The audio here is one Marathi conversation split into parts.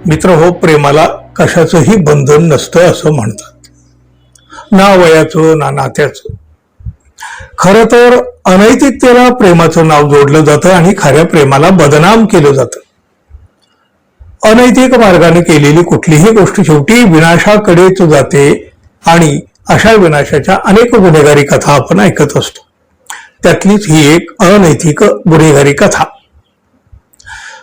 मित्र हो, प्रेमाला कशाचंही बंधन नसतं असं म्हणतात, ना वयाचं ना नात्याचं. खरं तर अनैतिकतेला प्रेमाचं नाव जोडलं जातं आणि खऱ्या प्रेमाला बदनाम केलं जातं. अनैतिक मार्गाने केलेली कुठलीही गोष्ट शेवटी विनाशाकडेच जाते आणि अशा विनाशाच्या अनेक गुन्हेगारी कथा आपण ऐकत असतो. त्यातलीच ही एक अनैतिक गुन्हेगारी कथा.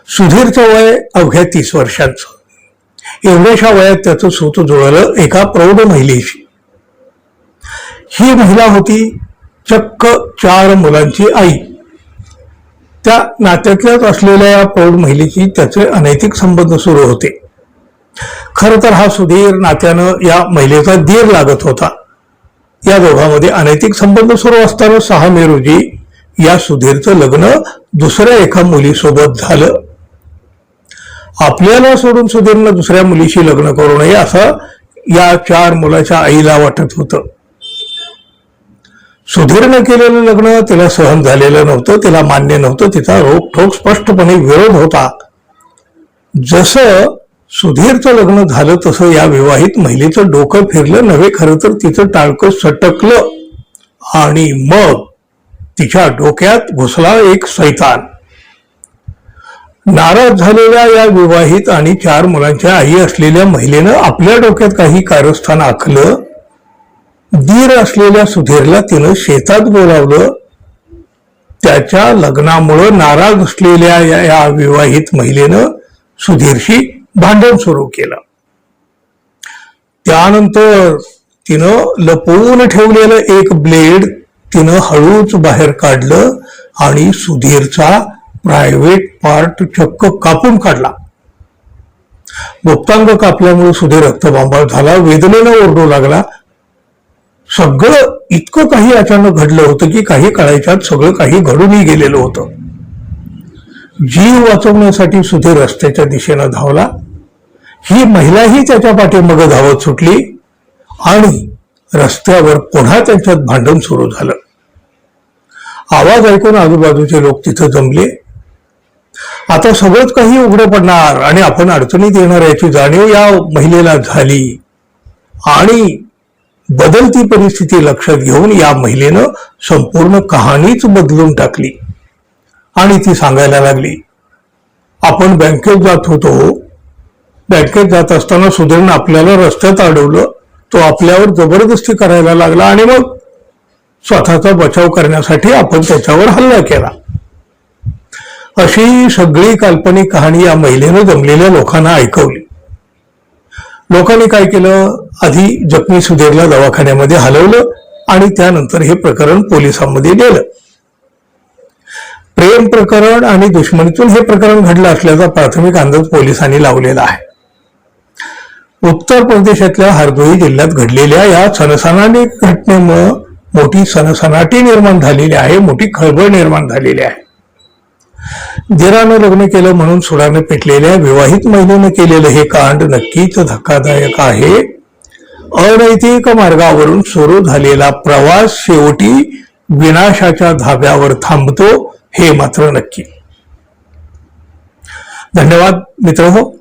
सुधीरचं वय अवघ्या 30 वर्षांचं. एवढ्याशा वयात त्याचं सूत जुळलं एका प्रौढ महिलेशी. ही महिला होती चक्क 4 मुलांची आई. त्या नात्यातल्याच असलेल्या या प्रौढ महिलेशी त्याचे अनैतिक संबंध सुरू होते. खर तर हा सुधीर नात्यानं या महिलेचा दीर लागत होता. या दोघांमध्ये अनैतिक संबंध सुरू असताना 6 मे रोजी या सुधीरचं लग्न दुसऱ्या एका मुलीसोबत झालं. आपल्याला सोडून सुधीरनं दुसऱ्या मुलीशी लग्न करू नये असं या 4 मुलाच्या आईला वाटत होतं. सुधीरनं केलेलं लग्न तिला सहन झालेलं नव्हतं, तिला मान्य नव्हतं. तिचा रोखठोक स्पष्टपणे विरोध होता. जसं सुधीरचं लग्न झालं तसं या विवाहित महिलेचं डोकं फिरलं नव्हे, खरं तर तिचं टाळकं सटकलं आणि मग तिच्या डोक्यात घुसला एक सैतान. नाराज झालेल्या या विवाहित आणि 4 मुलांच्या आई असलेल्या महिलेनं आपल्या डोक्यात काही कारस्थान आखलं. दीर असलेल्या सुधीरला तिनं शेतात बोलावलं. त्याच्या लग्नामुळं नाराज असलेल्या या विवाहित महिलेनं सुधीरशी भांडण सुरू केलं. त्यानंतर तिनं लपवून ठेवलेलं एक ब्लेड तिनं हळूच बाहेर काढलं आणि सुधीरचा प्रायव्हेट पार्ट चक्क कापून काढला. गुप्तांग कापल्यामुळे सुधीर रक्तबंबाळ झाला, वेदनेनं ओरडू लागला. सगळं इतकं काही अचानक घडलं होतं की काही काळाच्यात सगळं काही घडूनही गेलेलं होतं. जीव वाचवण्यासाठी सुधीर रस्त्याच्या दिशेनं धावला. ही महिलाही त्याच्या पाठीमागे धावत सुटली आणि रस्त्यावर पुन्हा त्यांच्यात भांडण सुरू झालं. आवाज ऐकून आजूबाजूचे लोक तिथं जमले. आता सगळंच काही उघडं पडणार आणि आपण अडचणीत येणार याची जाणीव या महिलेला झाली आणि बदलती परिस्थिती लक्षात घेऊन या महिलेनं संपूर्ण कहाणीच बदलून टाकली आणि ती सांगायला लागली, आपण बँकेत जात होतो. बँकेत जात असताना सुधीरनं आपल्याला रस्त्यात अडवलं. तो आपल्यावर जबरदस्ती करायला लागला आणि मग स्वतःचा बचाव करण्यासाठी आपण त्याच्यावर हल्ला केला. अशी सगळी काल्पनिक कहाणी या महिलेनं जमलेल्या लोकांना ऐकवली. लोकांनी काय केलं, आधी जखमी सुधीरला दवाखान्यामध्ये हलवलं आणि त्यानंतर हे प्रकरण पोलिसांमध्ये नेलं. प्रेम प्रकरण आणि दुश्मनीतून हे प्रकरण घडलं असल्याचा प्राथमिक अंदाज पोलिसांनी लावलेला आहे. उत्तर प्रदेशातल्या हरदोई जिल्ह्यात घडलेल्या या सनसनाटी घटनेमुळे मोठी सनसनाटी निर्माण झालेली आहे, मोठी खळबळ निर्माण झालेली आहे. दिरानं लग्न केलं म्हणून सुडानं पेटलेल्या विवाहित महिलेनं केलेलं हे कांड नक्कीच धक्कादायक आहे. अनैतिक मार्गावरून सुरू झालेला प्रवास शेवटी विनाशाच्या धाब्यावर थांबतो हे मात्र नक्की. धन्यवाद मित्रहो.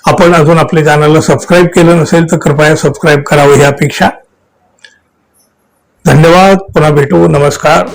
आपण अजून आपल्या चॅनलला सबस्क्राईब केलं नसेल तर कृपया सबस्क्राईब करावं ही अपेक्षा. धन्यवाद. पुन्हा भेटू. नमस्कार.